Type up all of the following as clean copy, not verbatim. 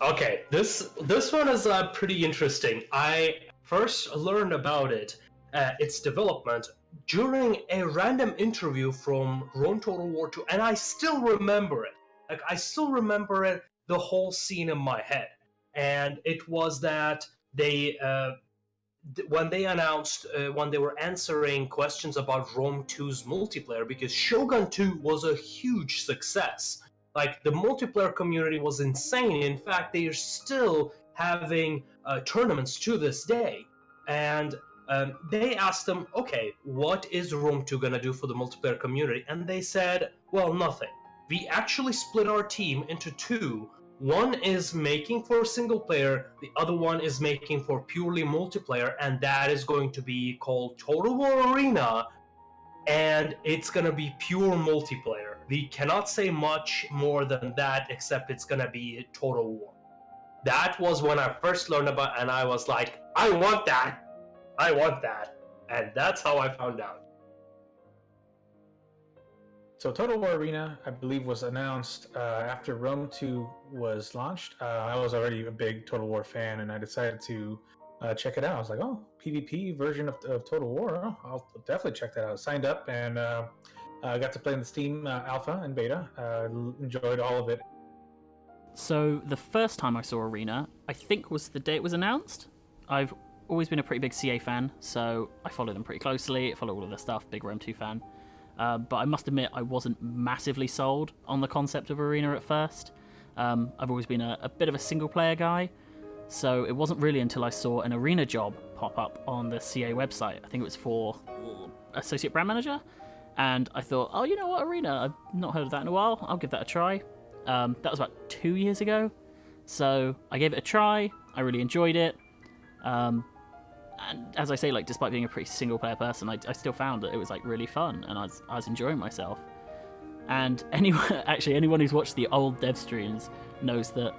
Okay, this one is pretty interesting. I first learned about its development, during a random interview from Rome Total War 2, and I still remember it. Like, I still remember it, the whole scene in my head. And it was that when they announced, when they were answering questions about Rome 2's multiplayer, because Shogun 2 was a huge success. Like, the multiplayer community was insane. In fact, they are still having tournaments to this day. And they asked them, okay, what is Rome 2 gonna do for the multiplayer community? And they said, well, nothing. We actually split our team into two. One is making for single player, the other one is making for purely multiplayer, and that is going to be called Total War Arena, and it's gonna be pure multiplayer. We cannot say much more than that, except it's gonna be Total War. That was when I first learned about, and I was like, I want that! I want that! And that's how I found out. So Total War Arena, I believe, was announced after Rome 2 was launched. I was already a big Total War fan, and I decided to check it out. I was like, oh, PvP version of Total War. Oh, I'll definitely check that out. Signed up, and I got to play in the Steam alpha and beta. Enjoyed all of it. So the first time I saw Arena, I think was the day it was announced. I've always been a pretty big CA fan, so I follow them pretty closely. I follow all of their stuff, big Rome 2 fan. But I must admit, I wasn't massively sold on the concept of Arena at first. I've always been a bit of a single-player guy, so it wasn't really until I saw an Arena job pop up on the CA website. I think it was for Associate Brand Manager, and I thought, oh, you know what, Arena? I've not heard of that in a while. I'll give that a try. That was about 2 years ago, so I gave it a try. I really enjoyed it. And as I say, like, despite being a pretty single-player person, I still found that it was, like, really fun, and I was enjoying myself. And anyone who's watched the old dev streams knows that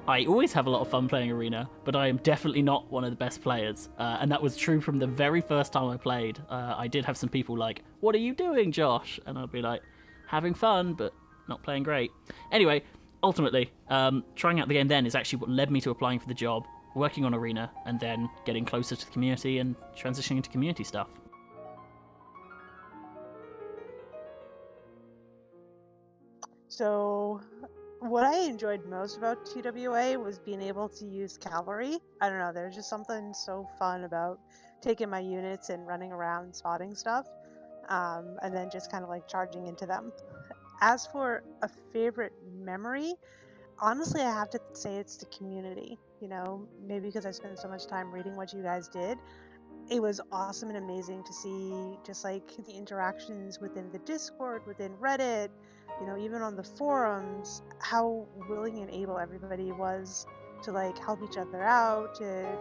I always have a lot of fun playing Arena, but I am definitely not one of the best players. And that was true from the very first time I played. I did have some people like, what are you doing, Josh? And I'd be like, having fun, but not playing great. Anyway, ultimately, trying out the game then is actually what led me to applying for the job, working on Arena, and then getting closer to the community and transitioning into community stuff. So what I enjoyed most about TWA was being able to use cavalry. I don't know, there's just something so fun about taking my units and running around and spotting stuff, and then just kind of like charging into them. As for a favorite memory, honestly, I have to say it's the community. You know, maybe because I spent so much time reading what you guys did. It was awesome and amazing to see just like the interactions within the Discord, within Reddit, you know, even on the forums, how willing and able everybody was to like help each other out, to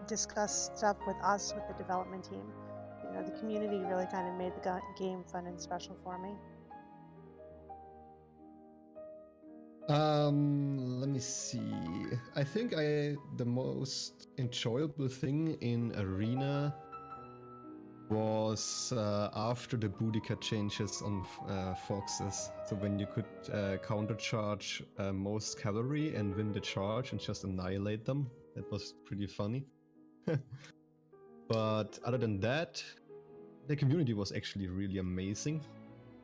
discuss stuff with us, with the development team. You know, the community really kind of made the game fun and special for me. Let me see. I think the most enjoyable thing in Arena was after the Boudica changes on Foxes. So when you could countercharge most cavalry and win the charge and just annihilate them. That was pretty funny. But other than that, the community was actually really amazing.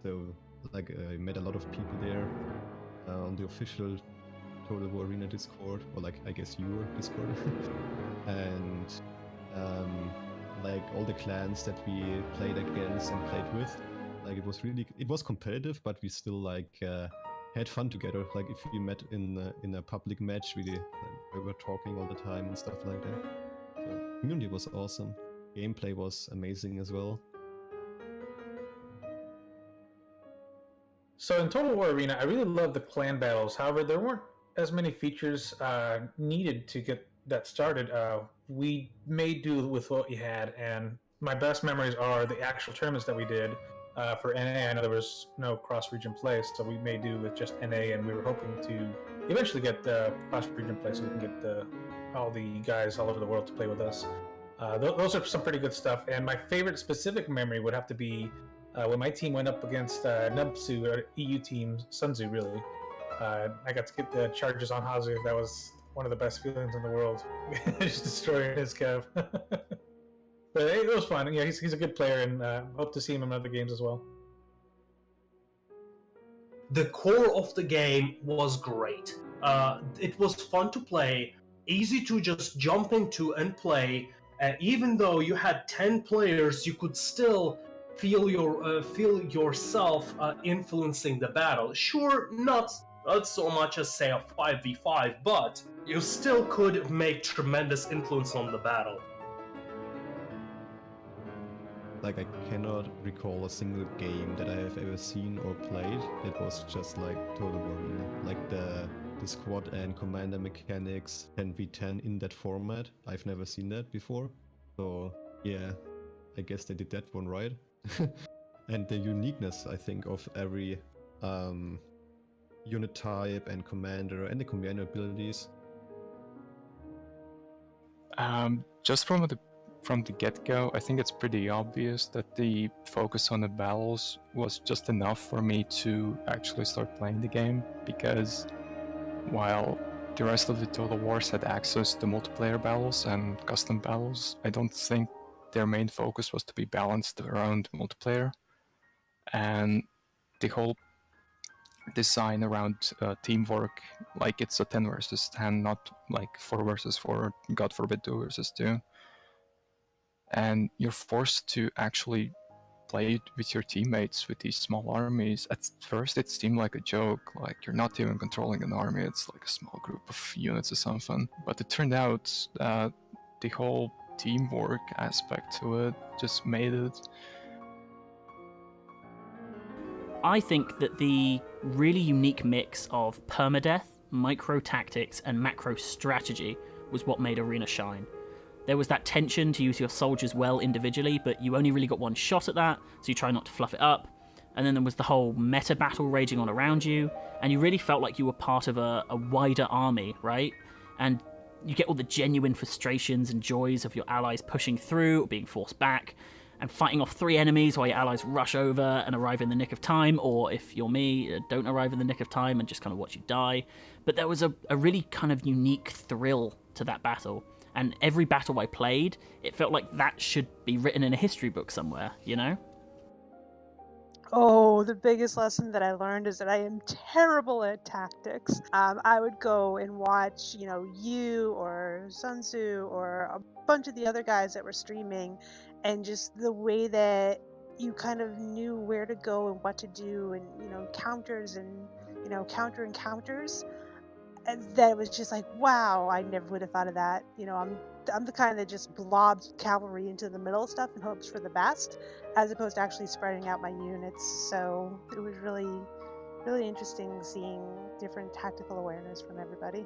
So like I met a lot of people there. On the official Total War Arena Discord, or like I guess your Discord, and like all the clans that we played against and played with, like it was competitive, but we still like had fun together. Like if we met in a public match, we were talking all the time and stuff like that. So community was awesome. Gameplay was amazing as well. So in Total War Arena, I really love the clan battles. However, there weren't as many features needed to get that started. We made do with what we had, and my best memories are the actual tournaments that we did for NA. I know there was no cross-region play, so we made do with just NA, and we were hoping to eventually get the cross-region play so we can get all the guys all over the world to play with us. Those are some pretty good stuff, and my favorite specific memory would have to be when my team went up against Nubsu, or EU team, Sunzu really, I got to get the charges on Hazu. That was one of the best feelings in the world. Just destroying his cav. But it was fun. Yeah, he's a good player, and hope to see him in other games as well. The core of the game was great. It was fun to play, easy to just jump into and play. Even though you had 10 players, you could still feel yourself influencing the battle. Sure, not so much as say a 5v5, but you still could make tremendous influence on the battle. Like, I cannot recall a single game that I have ever seen or played that was just like Total War Arena. Like the squad and commander mechanics 10v10 in that format. I've never seen that before. So yeah, I guess they did that one right. And the uniqueness, I think, of every unit type and commander and the commander abilities. Just from the get-go, I think it's pretty obvious that the focus on the battles was just enough for me to actually start playing the game, because while the rest of the Total Wars had access to multiplayer battles and custom battles, I don't think their main focus was to be balanced around multiplayer. And the whole design around teamwork, like it's a 10 versus 10, not like 4 versus 4, God forbid 2 versus 2. And you're forced to actually play with your teammates with these small armies. At first it seemed like a joke, like you're not even controlling an army, it's like a small group of units or something. But it turned out that the whole teamwork aspect to it just made it. I think that the really unique mix of permadeath, micro tactics, and macro strategy was what made Arena shine. There was that tension to use your soldiers well individually, but you only really got one shot at that, so you try not to fluff it up. And then there was the whole meta battle raging on around you, and you really felt like you were part of a wider army, right? And you get all the genuine frustrations and joys of your allies pushing through or being forced back, and fighting off 3 enemies while your allies rush over and arrive in the nick of time, or if you're me, don't arrive in the nick of time and just kind of watch you die. But there was a really kind of unique thrill to that battle. And every battle I played, it felt like that should be written in a history book somewhere, you know? Oh, the biggest lesson that I learned is that I am terrible at tactics. I would go and watch, you or Sun Tzu or a bunch of the other guys that were streaming, and just the way that you kind of knew where to go and what to do, and counters and counter encounters. And that was just like, wow, I never would have thought of that. I'm the kind that just blobs cavalry into the middle of stuff and hopes for the best, as opposed to actually spreading out my units. So it was really, really interesting seeing different tactical awareness from everybody.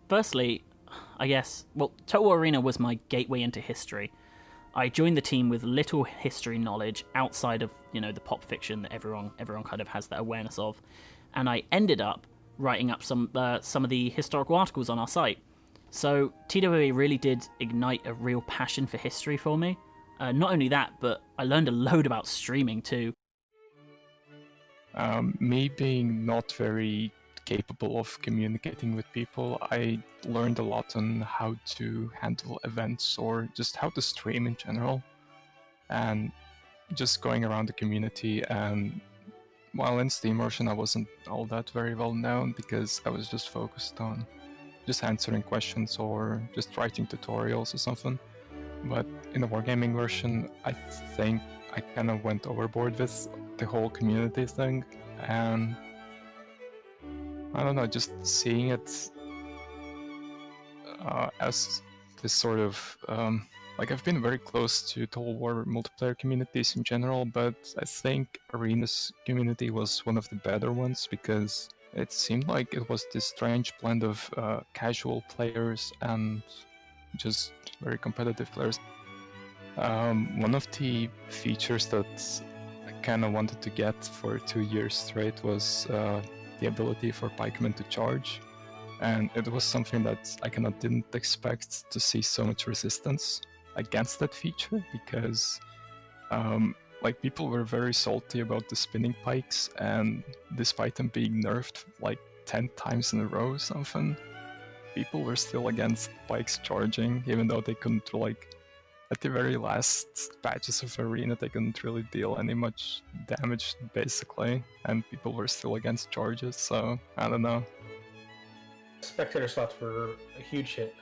Firstly, I guess, Total War Arena was my gateway into history. I joined the team with little history knowledge outside of, the pop fiction that everyone kind of has that awareness of, and I ended up writing up some of the historical articles on our site. So TWA really did ignite a real passion for history for me. Not only that, but I learned a load about streaming too. Me being not very capable of communicating with people, I learned a lot on how to handle events or just how to stream in general, and just going around the community. And while in Steam version I wasn't all that very well known because I was just focused on just answering questions or just writing tutorials or something. But in the Wargaming version, I think I kind of went overboard with the whole community thing, and I don't know, just seeing it as this sort of like, I've been very close to Total War multiplayer communities in general, but I think Arena's community was one of the better ones because it seemed like it was this strange blend of casual players and just very competitive players. One of the features that I kind of wanted to get for 2 years straight was the ability for pikemen to charge, and it was something that I kind of didn't expect to see so much resistance against that feature, because like people were very salty about the spinning pikes, and despite them being nerfed like 10 times in a row or something, people were still against pikes charging, even though they couldn't, like, at the very last patches of Arena, they couldn't really deal any much damage, basically, and people were still against charges, so I don't know. Spectator slots were a huge hit.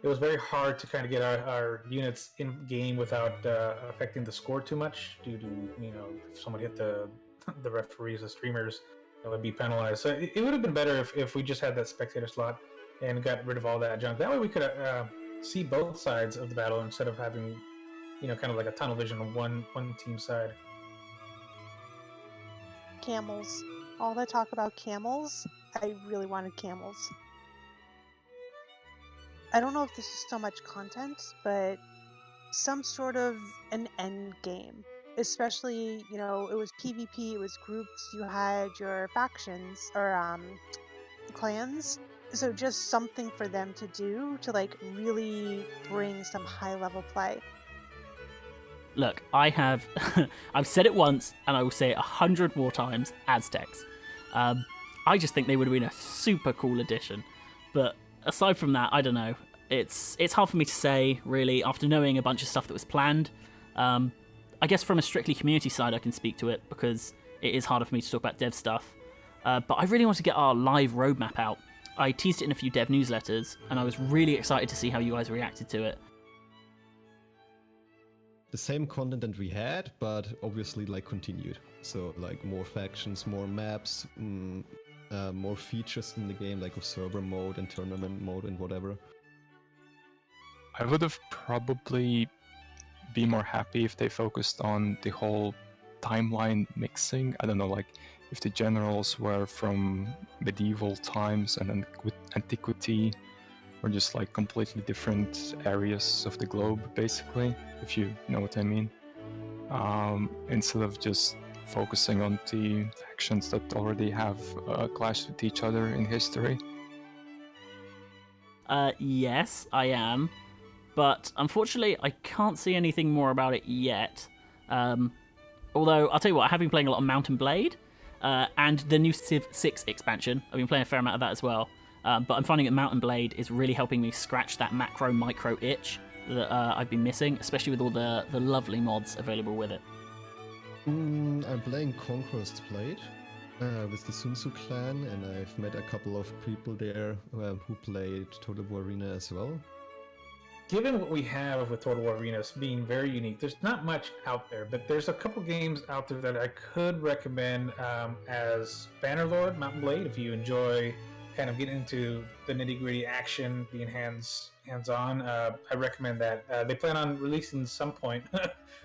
It was very hard to kind of get our units in game without affecting the score too much due to, you know, if someone hit the referees, the streamers, that would be penalized. So it would have been better if we just had that spectator slot and got rid of all that junk. That way we could see both sides of the battle instead of having, you know, kind of like a tunnel vision on one team side. Camels. All that talk about camels, I really wanted camels. I don't know if this is so much content, but some sort of an end game. Especially, you know, it was PvP, it was groups, you had your factions, or clans. So just something for them to do to, like, really bring some high-level play. Look, I've said it once, and I will say it 100 more times, Aztecs. I just think they would have been a super cool addition. But aside from that, I don't know. It's hard for me to say, really, after knowing a bunch of stuff that was planned. I guess from a strictly community side, I can speak to it, because it is harder for me to talk about dev stuff. But I really want to get our live roadmap out. I teased it in a few dev newsletters, and I was really excited to see how you guys reacted to it. The same content that we had, but obviously like continued. So like more factions, more maps, more features in the game, like with server mode and tournament mode and whatever. I would have probably been more happy if they focused on the whole timeline mixing. I don't know, like if the generals were from medieval times and then with antiquity, or just like completely different areas of the globe, basically, if you know what I mean. Instead of just focusing on the factions that already have clashed with each other in history. Yes, I am. But unfortunately, I can't see anything more about it yet. Although, I'll tell you what, I have been playing a lot of Mountain Blade, and the new Civ 6 expansion. I've been playing a fair amount of that as well. But I'm finding that Mountain Blade is really helping me scratch that macro-micro itch that I've been missing, especially with all the lovely mods available with it. I'm playing Conquest Blade with the Sun Tzu clan, and I've met a couple of people there who played Total War Arena as well. Given what we have with Total War Arenas being very unique, there's not much out there, but there's a couple games out there that I could recommend as Bannerlord, Mountain Blade, if you enjoy kind of getting into the nitty-gritty action, being hands-on. I recommend that. They plan on releasing some point,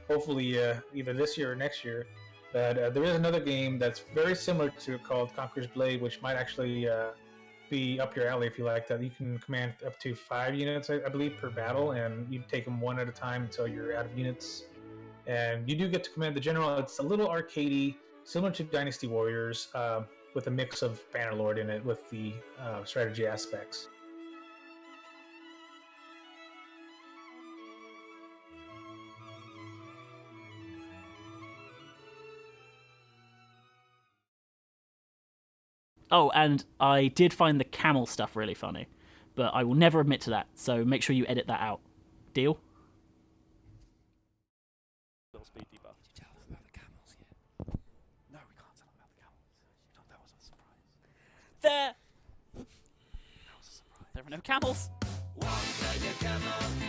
hopefully either this year or next year. But there is another game that's very similar to it called Conqueror's Blade, which might actually be up your alley if you like that. You can command up to 5 units, I believe, per battle, and you take them one at a time until you're out of units. And you do get to command the general. It's a little arcadey, similar to Dynasty Warriors, with a mix of Bannerlord in it with the strategy aspects. Oh, and I did find the camel stuff really funny, but I will never admit to that, so make sure you edit that out. Deal? Little speed debuff. Did you tell them about the camels yet? No, we can't tell them about the camels. You thought that was a surprise. There! That was a surprise. There are no camels! One player camel.